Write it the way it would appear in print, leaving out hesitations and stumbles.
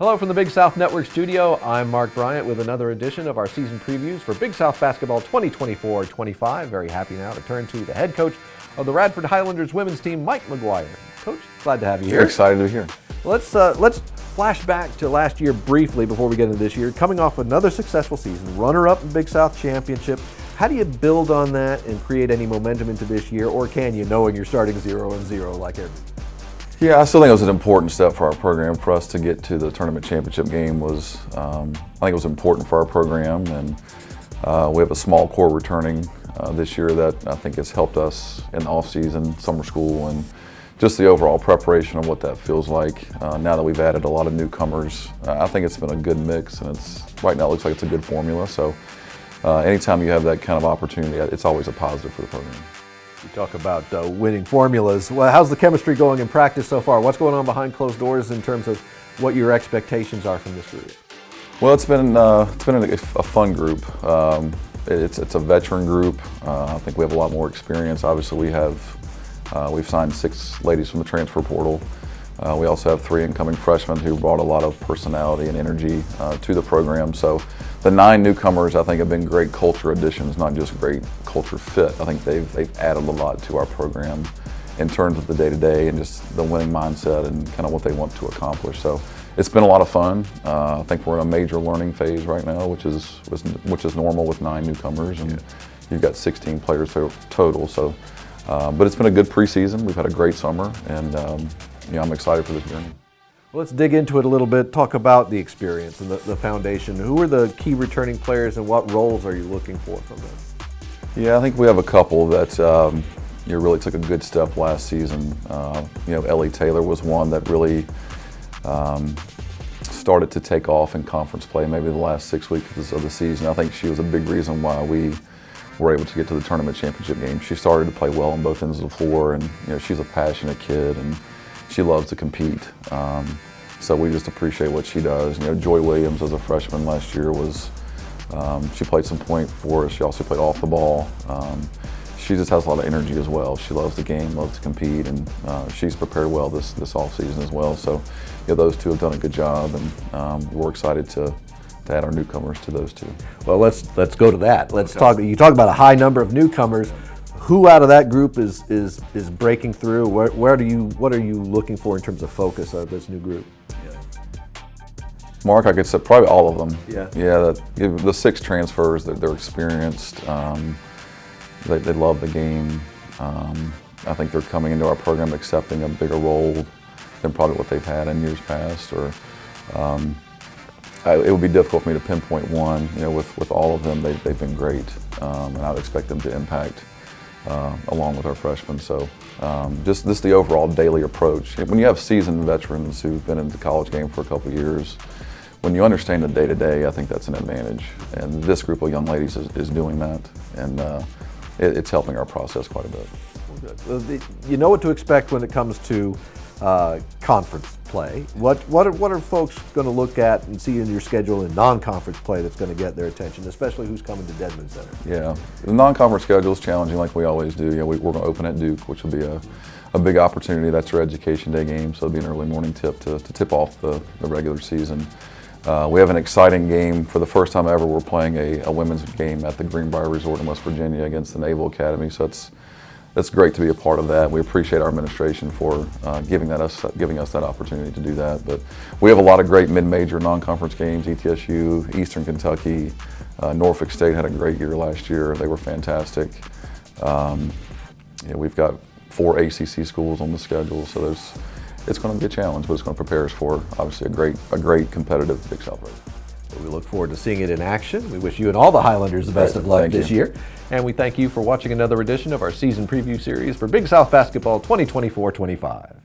Hello from the Big South Network studio. I'm Mark Bryant with another edition of our season previews for Big South Basketball 2024-25. Very happy now to turn to the head coach of the Radford Highlanders women's team, Mike McGuire. Coach, glad to have you here. Excited to be here. Let's flash back to last year briefly before we get into this year. Coming off another successful season, runner-up in Big South Championship. How do you build on that and create any momentum into this year, or can you, knowing you're starting 0-0 like every? Yeah, I still think it was an important step for our program. For us to get to the tournament championship game was, I think it was important for our program, and we have a small core returning this year that I think has helped us in the off-season, summer school, and just the overall preparation of what that feels like. Now that we've added a lot of newcomers, I think it's been a good mix, and right now it looks like it's a good formula. So anytime you have that kind of opportunity, it's always a positive for the program. You talk about winning formulas. Well, how's the chemistry going in practice so far? What's going on behind closed doors in terms of what your expectations are from this group? Well, it's been a fun group. It's a veteran group. I think we have a lot more experience. Obviously, we've signed 6 ladies from the transfer portal. We also have 3 incoming freshmen who brought a lot of personality and energy to the program. So the 9 newcomers, I think, have been great culture additions, not just great culture fit. I think they've added a lot to our program in terms of the day-to-day and just the winning mindset and kind of what they want to accomplish. So it's been a lot of fun. I think we're in a major learning phase right now, which is normal with 9 newcomers, and you've got 16 players total. So, but it's been a good preseason. We've had a great summer, and I'm excited for this journey. Well, let's dig into it a little bit, talk about the experience and the foundation. Who are the key returning players and what roles are you looking for from them? Yeah, I think we have a couple that really took a good step last season. Ellie Taylor was one that really started to take off in conference play maybe the last 6 weeks of the season. I think she was a big reason why we were able to get to the tournament championship game. She started to play well on both ends of the floor, and she's a passionate kid, and she loves to compete. So we just appreciate what she does. Joy Williams as a freshman last year she played some point for us. She also played off the ball. She just has a lot of energy as well. She loves the game, loves to compete, and she's prepared well this off season as well. So those 2 have done a good job, and we're excited to add our newcomers to those 2. Well, let's go to that. Let's talk. You talk about a high number of newcomers. Who out of that group is breaking through? What are you looking for in terms of focus of this new group? Mark, I could say probably all of them. Yeah. The 6 transfers, they're experienced. They love the game. I think they're coming into our program accepting a bigger role than probably what they've had in years past. It would be difficult for me to pinpoint one. With all of them, they've been great, and I would expect them to impact along with our freshmen. So just the overall daily approach. When you have seasoned veterans who've been in the college game for a couple of years, when you understand the day-to-day, I think that's an advantage. And this group of young ladies is doing that, and it's helping our process quite a bit. Well, good. You know what to expect when it comes to conference play. What are folks going to look at and see in your schedule in non-conference play that's going to get their attention, especially who's coming to Dedmond Center? Yeah, the non-conference schedule is challenging like we always do. We're going to open at Duke, which will be a big opportunity. That's our Education Day game, so it'll be an early morning tip to tip off the regular season. We have an exciting game. For the first time ever, we're playing a women's game at the Greenbrier Resort in West Virginia against the Naval Academy, so it's great to be a part of that. We appreciate our administration for giving us that opportunity to do that. But we have a lot of great mid-major non-conference games. ETSU, Eastern Kentucky, Norfolk State had a great year last year. They were fantastic. We've got 4 ACC schools on the schedule, so it's going to be a challenge, but it's going to prepare us for obviously a great competitive Big South race. We look forward to seeing it in action. We wish you and all the Highlanders the best of luck this year. And we thank you for watching another edition of our season preview series for Big South Basketball 2024-25.